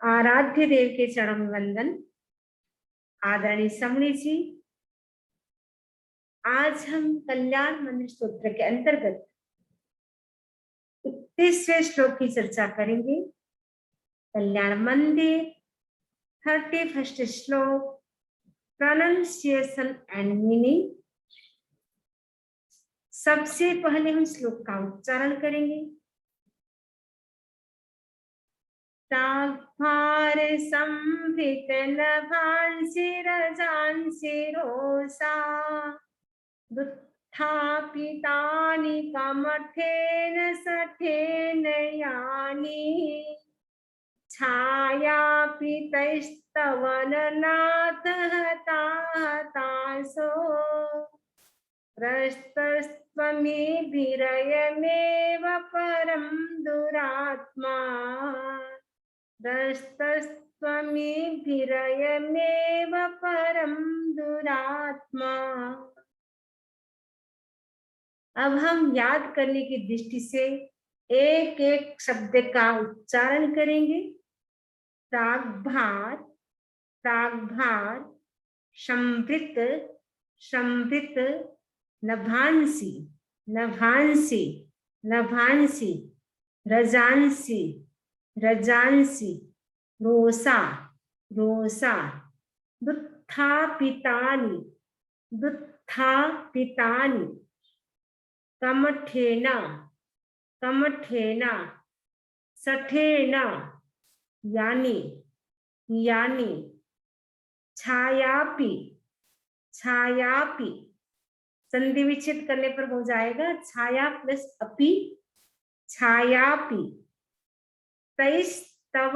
आराध्य देव के चरण में वंदन। आदरणीय समणी जी, आज हम कल्याण मंदिर स्तोत्र के अंतर्गत 31वें श्लोक की चर्चा करेंगे। कल्याण मंदिर 31st श्लोक, प्रोनाउंसिएशन एंड मीनिंग। सबसे पहले हम श्लोक का उच्चारण करेंगे। ताभार संभृत नभांसि रजांसि रोसा दुत्थापितानि कमठेन सठेन यानि छायापितैस्तवननाथ हता हतासो प्रस्तस्त्वमेभिरयमेव परं दुरात्मा प्रस्तस्त्वमेभिरयमेव परं दुरात्मा। अब हम याद करने की दृष्टि से एक एक शब्द का उच्चारण करेंगे। प्रागभार, प्रागभार, संभृत, संभृत, नभांसि, नभांसि, नभांसि, रजांसि, रजांसि, रोसा, रोसा, दुत्थापितानि, दुत्थापितानि, कमठेन, कमठेन, सठेन, यानि, यानि, छायापि, छायापि, संधि विच्छेद करने पर हो जाएगा छाया प्लस अपि, छायापि, तैस्तव,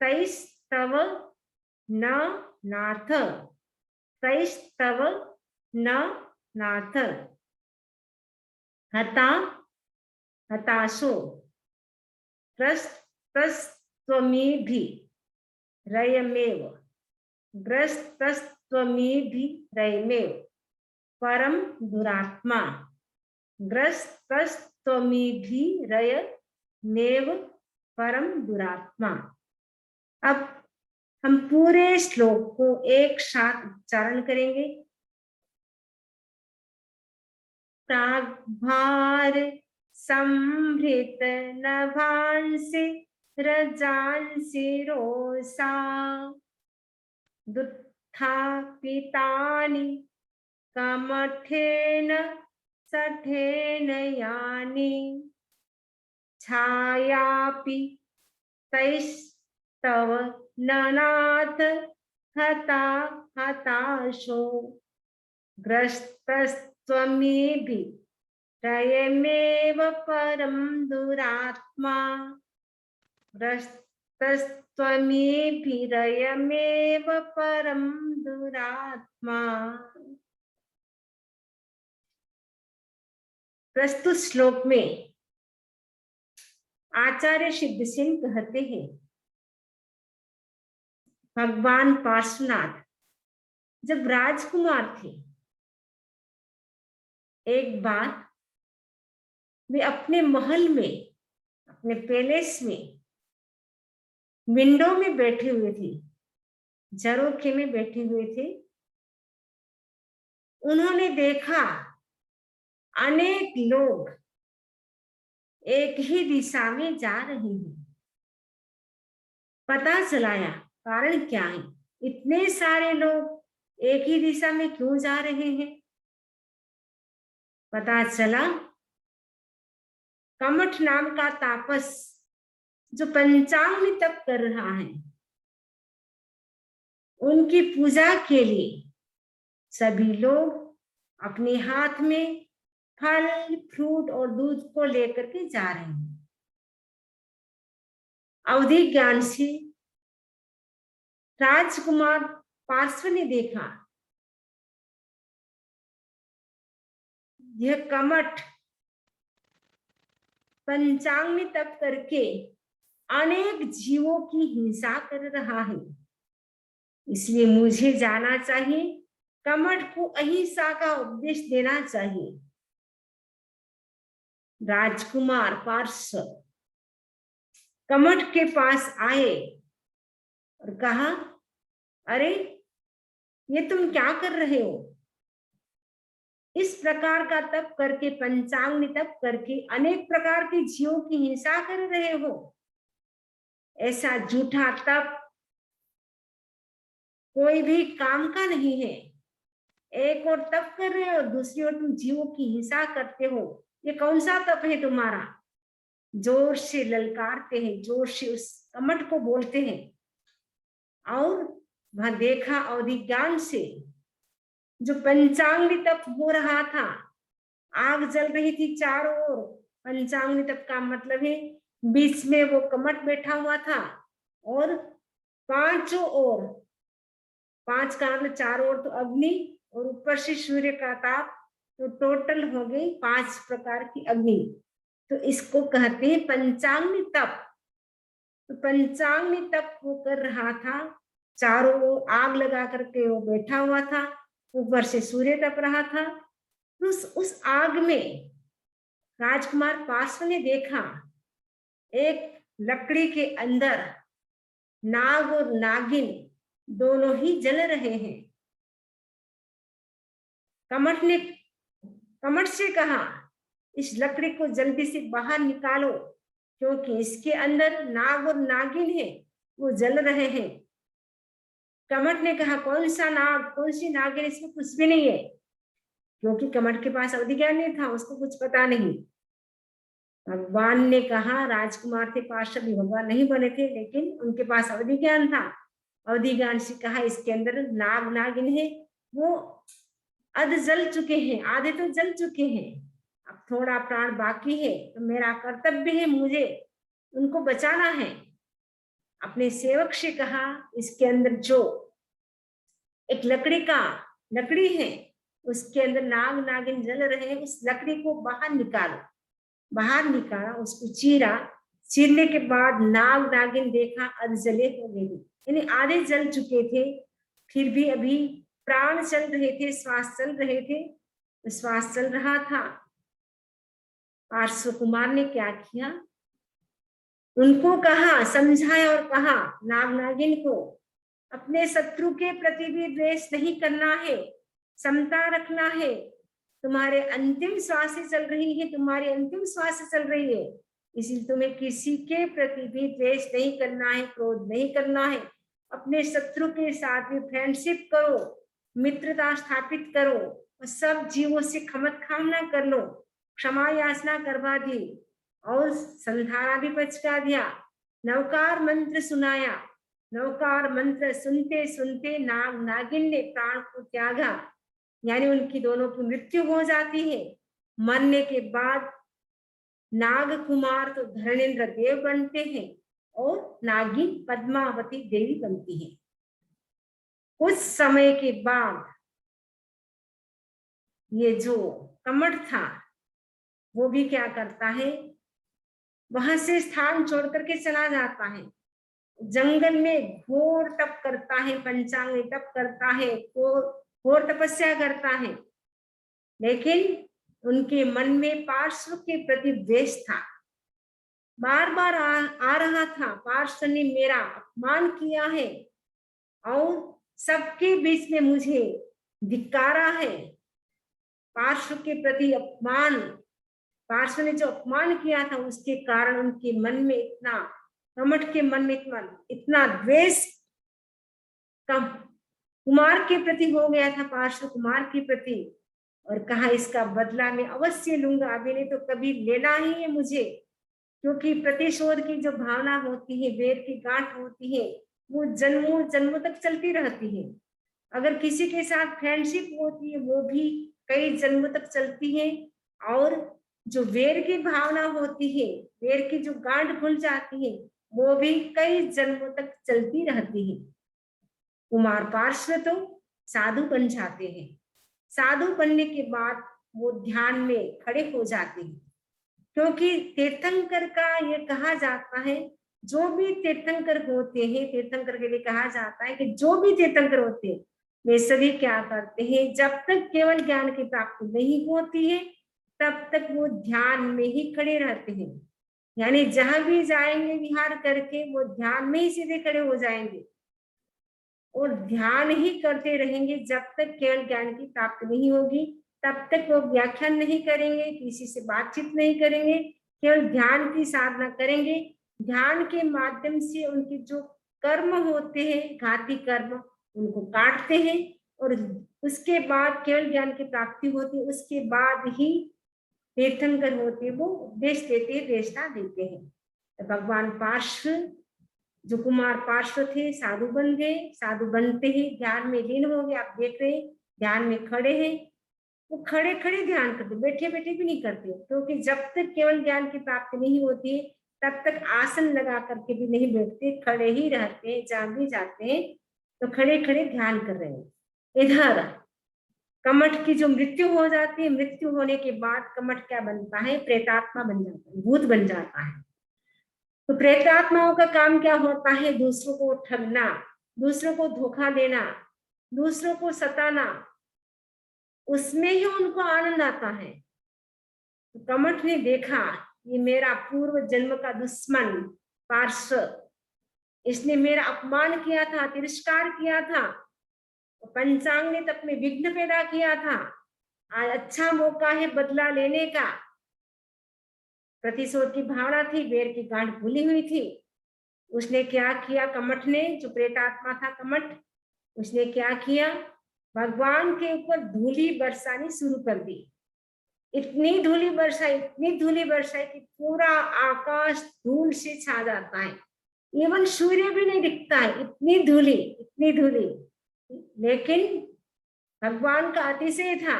तैस्तव न नाथ, तैस्तव न नाथ, हता, हताशो, प्रस्तस्त्वमेभि रयमेव, ग्रस्तस्त्वमेभि रयमेव परम दुरात्मा, ग्रस्तस्त्वमेभि रयमेव परम दुरात्मा। अब हम पूरे श्लोक को एक साथ उच्चारण करेंगे। प्रागभार संभृत नभांसि रजांसि रोसा दुत्थापितानि कमठेन सठेन यानि छायापि तैस्तव ननाथ हता हताशो ग्रस्तस्त्वमेभि रयमेव परं दुरात्मा ग्रस्तस्त्वमेभि रयमेव परं दुरात्मा। प्रस्तुत श्लोक में आचार्य सिद्धसेन कहते हैं, भगवान पार्श्वनाथ जब राजकुमार थे, एक बार वे अपने महल में, अपने पैलेस में विंडो में बैठे हुए थे, झरोखे में बैठे हुए थे। उन्होंने देखा अनेक लोग एक ही दिशा में जा रहे हैं। पता चलाया कारण क्या है, इतने सारे लोग एक ही दिशा में क्यों जा रहे हैं। पता चला कमठ नाम का तापस जो पंचांग तप कर रहा है, उनकी पूजा के लिए सभी लोग अपने हाथ में फल, फ्रूट और दूध को लेकर के जा रहे हैं। अवधि ज्ञान से राजकुमार पार्श्व ने देखा यह कमठ पंचांग में तप करके अनेक जीवों की हिंसा कर रहा है, इसलिए मुझे जाना चाहिए, कमठ को अहिंसा का उपदेश देना चाहिए। राजकुमार पार्श्व कमठ के पास आए और कहा, अरे ये तुम क्या कर रहे हो? इस प्रकार का तप करके, पंचांग तप करके अनेक प्रकार के जीवों की हिंसा कर रहे हो। ऐसा झूठा तप कोई भी काम का नहीं है। एक और तप कर रहे हो, दूसरी ओर तुम जीवों की हिंसा करते हो। ये कौन सा तप है तुम्हारा? जोर से ललकारते हैं, जोर से उस कमठ को बोलते हैं। और वहां देखा अवधि ज्ञान से जो पंचांग तप हो रहा था, आग जल रही थी चारों ओर। पंचांग तप का मतलब है बीच में वो कमठ बैठा हुआ था और पांचों ओर, पांच का मतलब चारों ओर तो अग्नि और ऊपर से सूर्य का ताप, तो टोटल हो गई 5 प्रकार की अग्नि। तो इसको कहते हैं पंचांग तप। तो पंचांग तप वो कर रहा था, चारों ओर आग लगा करके वो बैठा हुआ था, ऊपर से सूर्य तप रहा था। उस आग में राजकुमार पार्श्व ने देखा एक लकड़ी के अंदर नाग और नागिन दोनों ही जल रहे हैं। कमठ ने कमठ से कहा, इस लकड़ी को जल्दी से बाहर निकालो, क्योंकि इसके अंदर नाग और नागिन है, वो जल रहे हैं। कमठ ने कहा, कौन सा नाग, कौन सी नागिन, इसमें कुछ भी नहीं है। क्योंकि कमठ के पास अवधि ज्ञान नहीं था, उसको कुछ पता नहीं। भगवान ने कहा, राजकुमार थे, पार्षद भी भगवान नहीं बने थे, लेकिन उनके पास अवधि ज्ञान था। अवधि ज्ञान से कहा, इसके अंदर नाग नागिन है, वो अध जल चुके हैं, आधे तो जल चुके हैं, अब थोड़ा प्राण बाकी है, तो मेरा कर्तव्य है, मुझे उनको बचाना है। अपने सेवक से कहा, इसके अंदर जो एक लकड़ी है, उसके अंदर नाग नागिन जल रहे हैं, उस लकड़ी को बाहर निकालो। बाहर निकाला, उसको चीरा। चीरने के बाद नाग नागिन देखा अधजले हो गए, यानी आधे जल चुके थे, फिर भी अभी प्राण चल रहे थे, श्वास चल रहे थे, श्वास चल रहा था। पार्श्व कुमार ने क्या किया, उनको कहा, समझाया और कहा नाग नागिन को, अपने शत्रु के प्रति भी द्वेष नहीं करना है, समता रखना है। तुम्हारे अंतिम श्वासें चल रही है, तुम्हारी अंतिम श्वासें चल रही है, इसलिए तुम्हें किसी के प्रति भी द्वेष नहीं करना है, क्रोध नहीं करना है। अपने शत्रु के साथ भी फ्रेंडशिप करो, मित्रता स्थापित करो, और सब जीवों से क्षमा कर लो। क्षमा याचना करवा दी और संधारा भी पचका दिया। नवकार मंत्र सुनाया। नवकार मंत्र सुनते सुनते नाग नागिन ने प्राण को त्यागा, यानी उनकी दोनों की मृत्यु हो जाती है। मरने के बाद नाग कुमार तो धर्मेंद्र देव बनते हैं और नागिन पद्मावती देवी बनती है। कुछ समय के बाद ये जो कमठ था वो भी क्या करता है, वहां से स्थान छोड़ करके चला जाता है, जंगल में घोर तप करता है, पंचांग तप करता है, घोर तपस्या करता है। लेकिन उनके मन में पार्श्व के प्रति द्वेष था, बार बार आ रहा था, पार्श्व ने मेरा अपमान किया है और सबके बीच में मुझे धिक्कारा है। पार्श्व के प्रति अपमान, पार्श्व ने जो अपमान किया था, उसके कारण उनके मन में इतना, कमठ के मन में इतना द्वेष कुमार के प्रति हो गया था, पार्श्व कुमार के प्रति। और कहा, इसका बदला मैं अवश्य लूंगा, अभी नहीं तो कभी लेना ही है मुझे। क्योंकि प्रतिशोध की जो भावना होती है, वेर की गांठ होती है, वो जन्मों जन्मों तक चलती रहती है। अगर किसी के साथ फ्रेंडशिप होती है, वो भी कई जन्मों तक चलती है। और जो वेर की भावना होती है, वेर की जो गांठ खुल जाती है, वो भी कई जन्मों तक चलती रहती है। कुमार पार्श्व तो साधु बन जाते हैं। साधु बनने के बाद वो ध्यान में खड़े हो जाते हैं, क्योंकि तीर्थंकर का ये कहा जाता है, जो भी तीर्थंकर होते हैं, तीर्थंकर के लिए कहा जाता है कि जो भी तीर्थंकर होते हैं, वे सभी क्या करते हैं, जब तक केवल ज्ञान की प्राप्ति नहीं होती है, तब तक वो ध्यान में ही खड़े रहते हैं। यानी जहां भी जाएंगे विहार करके, वो ध्यान में ही सीधे खड़े हो जाएंगे। और ध्यान ही करते रहेंगे जब तक केवल ज्ञान की प्राप्ति नहीं होगी, तब तक वो व्याख्यान नहीं करेंगे, किसी से बातचीत नहीं करेंगे, केवल ध्यान की साधना करेंगे। ध्यान के माध्यम से उनके जो कर्म होते हैं, घाती कर्म, उनको काटते हैं और उसके बाद केवल ज्ञान की प्राप्ति होती है। उसके बाद ही तीर्थंकर होते वो उपदेश देते, देशना देते हैं। तो भगवान पार्श्व, जो कुमार पार्श्व थे, साधु बन गए। साधु बनते ही ध्यान में लीन हो गए। आप देख रहे हैं ध्यान में खड़े हैं, वो खड़े खड़े ध्यान करते, बैठे बैठे भी नहीं करते, क्योंकि जब तक केवल ज्ञान की प्राप्ति नहीं होती तब तक आसन लगा करके भी नहीं बैठते, खड़े ही रहते हैं। जहां भी जाते हैं तो खड़े खड़े ध्यान कर रहे हैं। इधर कमठ की जो मृत्यु हो जाती है, मृत्यु होने के बाद कमठ क्या बनता है? प्रेतात्मा बन जाता है, भूत बन जाता है। तो प्रेतात्माओं का काम क्या होता है? दूसरों को ठगना, दूसरों को धोखा देना, दूसरों को सताना, उसमें ही उनको आनंद आता है। तो कमठ ने देखा ये मेरा पूर्व जन्म का दुश्मन पार्श्व, इसने मेरा अपमान किया था, तिरस्कार किया था, पंचांग ने तब में विघ्न पैदा किया था। आज अच्छा मौका है बदला लेने का। प्रतिशोध की भावना थी, बेर की गांठ भूली हुई थी। उसने क्या किया? कमठ ने, जो प्रेतात्मा था कमठ, उसने क्या किया? भगवान के ऊपर धूली बरसानी शुरू कर दी। इतनी धूली बरसाई, इतनी धूली बरसाई कि पूरा आकाश धूल से छा जाता है, इवन सूर्य भी नहीं दिखता है, इतनी धूली, इतनी धूली। लेकिन भगवान का अतिशय था,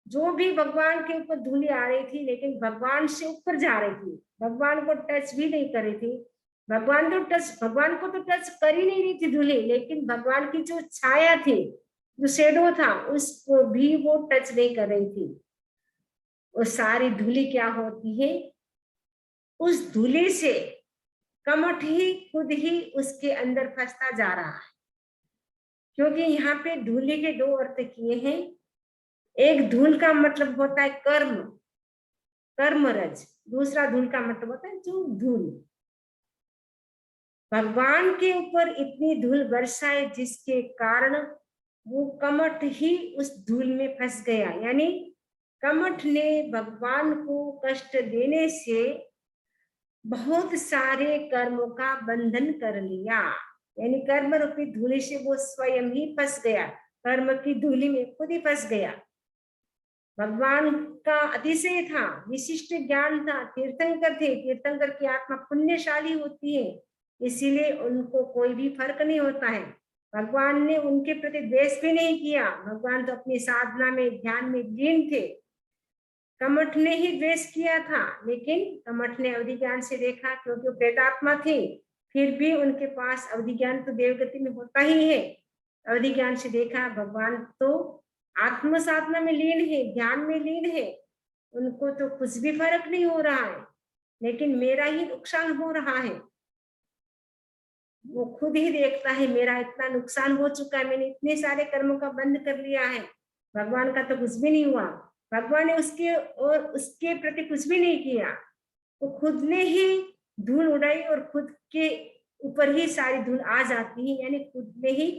जो भी भगवान के ऊपर धूली आ रही थी, लेकिन भगवान से ऊपर जा रही थी, भगवान को टच भी नहीं कर रही थी। भगवान को तो टच कर ही नहीं रही थी धूली, लेकिन भगवान की जो छाया थी, जो शेडो था, उसको भी वो टच नहीं कर रही थी। वो सारी धूली क्या होती है? उस धूली से कमठ ही खुद ही उसके अंदर फंसता जा रहा है। क्योंकि यहाँ पे धूली के दो अर्थ किए हैं। एक धूल का मतलब होता है कर्म, कर्मरज। दूसरा धूल का मतलब होता है जो धूल। भगवान के ऊपर इतनी धूल बरसाए जिसके कारण वो कमठ ही उस धूल में फंस गया। यानी कमठ ने भगवान को कष्ट देने से बहुत सारे कर्मों का बंधन कर लिया। यानी कर्म रूपी धूली से वो स्वयं ही फंस गया, कर्म की धूली में खुद ही फंस गया। भगवान का अतिशय था, विशिष्ट ज्ञान था, तीर्थंकर थे। तीर्थंकर की आत्मा पुण्यशाली होती है, इसीलिए उनको कोई भी फर्क नहीं होता है। भगवान ने उनके प्रति द्वेष भी नहीं किया। भगवान तो अपनी साधना में, ध्यान में लीन थे। कमठ ने ही द्वेष किया था, लेकिन कमठ ने अवधि ज्ञान से देखा, क्योंकि वो प्रेतात्मा थे, फिर भी उनके पास अवधि ज्ञान तो देवगति में होता ही है। अवधि ज्ञान से देखा भगवान तो आत्म साधना में लीन है, ध्यान में लीन है, उनको तो कुछ भी फर्क नहीं हो रहा है, लेकिन मेरा ही नुकसान हो रहा है। वो खुद ही देखता है मेरा इतना नुकसान हो चुका है, मैंने इतने सारे कर्मों का बंद कर लिया है, भगवान का तो कुछ भी नहीं हुआ। भगवान ने उसके प्रति कुछ भी नहीं किया। वो खुद ने ही धूल उड़ाई और खुद के ऊपर ही सारी धूल आ जाती है। यानी खुद ने ही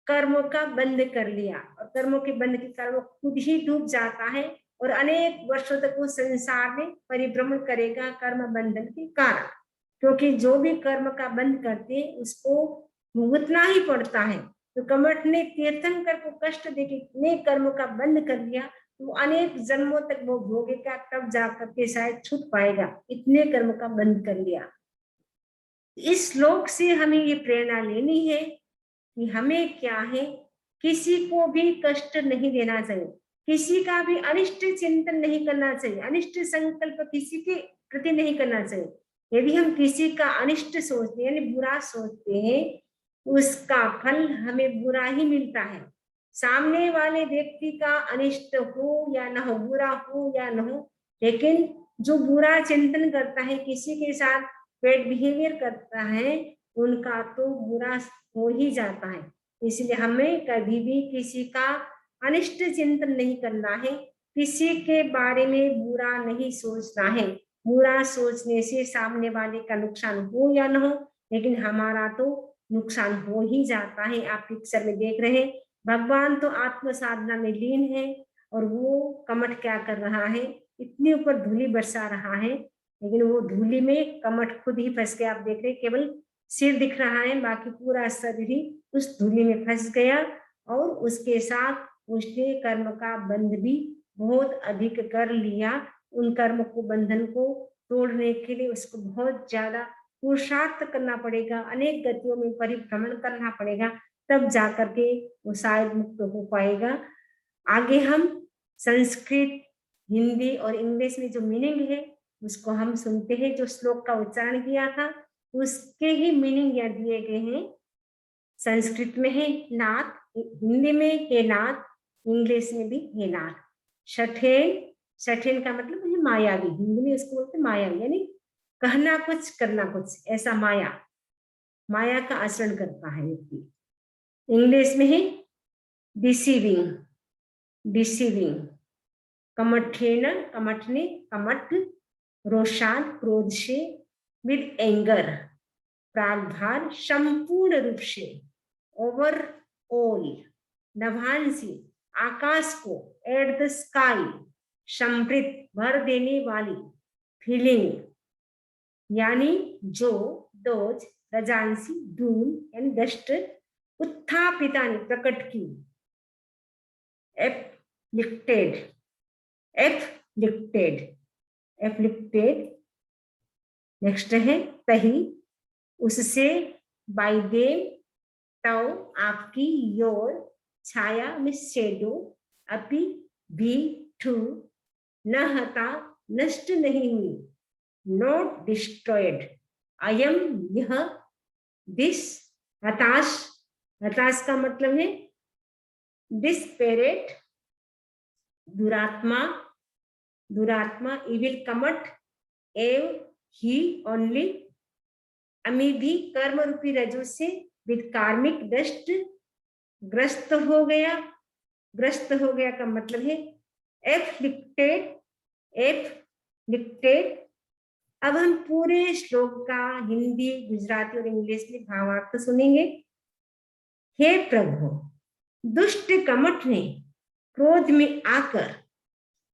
कर्मों का बंद कर लिया, और कर्मों के बंद के कारण वो खुद ही डूब जाता है और अनेक वर्षों तक वो संसार में परिभ्रमण करेगा कर्म बंधन के कारण। क्योंकि जो भी कर्म का बंद करते उसको भुगतना ही पड़ता है। तो कमठ ने तीर्थंकर को कष्ट देके इतने कर्म का बंद कर लिया, तो अनेक जन्मों तक वो भोगेगा, तब जाकर के शायद छूट पाएगा। इतने कर्म का बंद कर लिया। इस श्लोक से हमें ये प्रेरणा लेनी है कि हमें क्या है, किसी को भी कष्ट नहीं देना चाहिए, किसी का भी अनिष्ट चिंतन नहीं करना चाहिए, अनिष्ट संकल्प किसी के प्रति नहीं करना चाहिए। यदि हम किसी का अनिष्ट सोचते हैं, यानी बुरा सोचते हैं, उसका फल हमें बुरा ही मिलता है। सामने वाले व्यक्ति का अनिष्ट हो या न हो, बुरा हो या न हो, लेकिन जो बुरा चिंतन करता है, किसी के साथ बैड बिहेवियर करता है, उनका तो बुरा हो ही जाता है। इसलिए हमें कभी भी किसी का अनिष्ट चिंतन नहीं करना है, किसी के बारे में बुरा नहीं सोचना है। बुरा सोचने से सामने वाले का नुकसान हो या न हो, लेकिन हमारा तो नुकसान हो ही जाता है। आप पिक्चर में देख रहे हैं, भगवान तो आत्म साधना में लीन है और वो कमठ क्या कर रहा है, इतने ऊपर धूली बरसा रहा है, लेकिन वो धूली में कमठ खुद ही फंस गया। आप देख रहे हैं, केवल सिर दिख रहा है, बाकी पूरा शरीर ही उस धूली में फंस गया। और उसके साथ उसने कर्म का बंध भी बहुत अधिक कर लिया। उन कर्म को, बंधन को तोड़ने के लिए उसको बहुत ज्यादा पुरुषार्थ करना पड़ेगा, अनेक गतियों में परिभ्रमण करना पड़ेगा, तब जाकर के वो शायद मुक्त हो पाएगा। आगे हम संस्कृत, हिंदी और इंग्लिश में जो मीनिंग है उसको हम सुनते हैं। जो श्लोक का उच्चारण किया था उसके ही मीनिंग यहाँ दिए गए हैं। संस्कृत में है नाथ, हिंदी में हे नाथ, इंग्लिश में भी हे नाथ। शठेन, शठेन का मतलब है मायावी, हिंदी में इसको बोलते मायावी, यानी कहना कुछ करना कुछ, ऐसा माया, माया का आचरण करता है व्यक्ति। इंग्लिश में है डिसीविंग, डिसीविंग। कमठेन, कमठने, कमठ, रोषान, क्रोध से, विद एंगर, प्रागभार, संपूर्ण रूप से, ओवरऑल, नभांसी, आकाश को, एट द स्काई, समृद्ध, भर देने वाली, फीलिंग, यानी जो, दोज, रजांसी, धूल यानी डस्ट, उत्थापिता ने प्रकट की, एफ्लिक्टेड, एफ्लिक्टेड, एफ्लिक्टेड। नेक्स्ट है तही, उससे, बाय देम, तो आपकी, योर, छाया में शेडो, अपि भी, टू, न हता, नष्ट नहीं हुई, नॉट डिस्ट्रॉयड, अयम, यह, दिस, हताश, हताश का मतलब है डिस्पेरेट, दुरात्मा, दुरात्मा, इविल कमट, एव, ही, ओनली, अमी भी, कर्म रूपी रजू से विद कार्मिक डस्ट, ग्रस्त हो गया, ग्रस्त हो गया का मतलब है एफ्लिक्टेड, एफ्लिक्टेड। अब हम पूरे श्लोक का हिंदी, गुजराती और इंग्लिश में भावार्थ सुनेंगे। हे प्रभु, दुष्ट कमठ ने क्रोध में आकर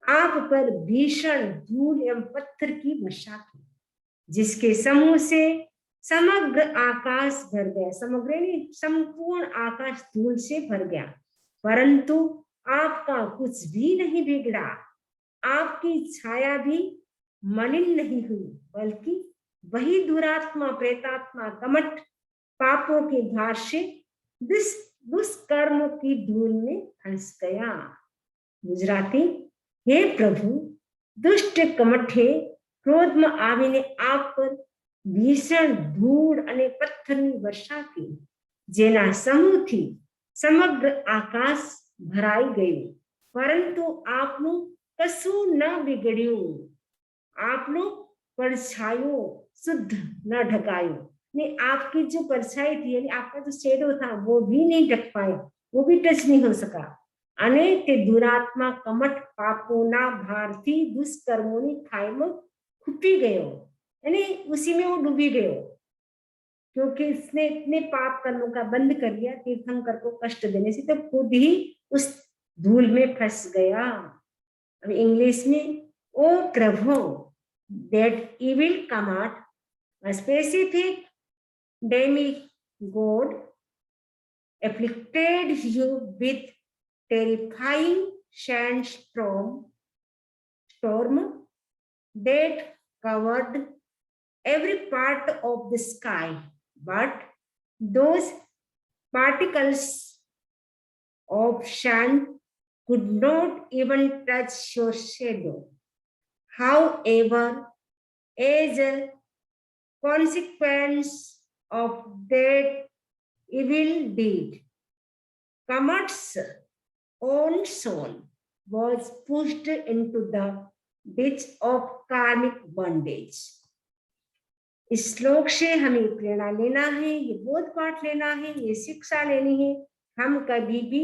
आप पर भीषण धूल एवं पत्थर की वर्षा की, जिसके समूह से समग्र आकाश भर गया, समग्र नहीं संपूर्ण आकाश धूल से भर गया, परंतु आपका कुछ भी नहीं बिगड़ा, आपकी छाया भी मलिन नहीं हुई, बल्कि वही दुरात्मा, प्रेतात्मा, कमठ पापों के भार से दुष्कर्म की धूल में फंस गया। गुजराती, हे प्रभु, दुष्ट कमठे क्रोध में आવીને આપ પર ભીષણ ધૂળ અને પથ્થરની વર્ષા की, જેના સમૂહથી સમગ્ર આકાશ ભરાઈ ગયું, પરંતુ આપનું કશું ન બિગડ્યું, आपનો परछाइयों शुद्ध न ढकायो, ने आपकी जो परछाई थी, यानी आपका जो शेडो था वो भी नहीं ढक पाया, वो भी टच नहीं हो सका। અને તે દુરાત્મા કમઠ પાપોના ભારથી દુષ્કર્મોની ખાઈમાં ખૂટી ગયો, यानी उसी में वो डूबी गयो, क्योंकि इसने इतने पाप कर्मों का बंद कर दिया तीर्थंकर को कष्ट देने से, तो खुद ही उस धूल में फंस गया। अब इंग्लिश में, ओ प्रभु, that evil command, a specific demigod, afflicted you with terrifying sandstorm that covered every part of the sky, but those particles of sand could not even touch your shadow. However, as a consequence of that evil deed, Kamat's own soul was pushed into the ditch of karmic bondage. इस श्लोक से हमें प्रेरणा लेना है, ये बोध पाठ लेना है, ये शिक्षा लेनी है। हम कभी भी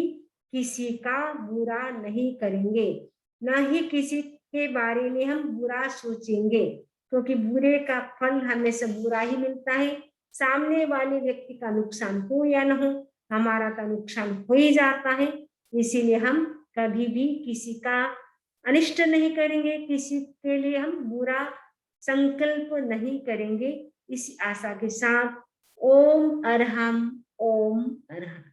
किसी का बुरा नहीं करेंगे, ना ही किसी के बारे में हम बुरा सोचेंगे, क्योंकि बुरे का फल हमेशा बुरा ही मिलता है। सामने वाले व्यक्ति का नुकसान हो या न हो, हमारा तो नुकसान हो ही जाता है। इसीलिए हम कभी भी किसी का अनिष्ट नहीं करेंगे, किसी के लिए हम बुरा संकल्प नहीं करेंगे। इस आशा के साथ ओम अरहम, ओम अरहम।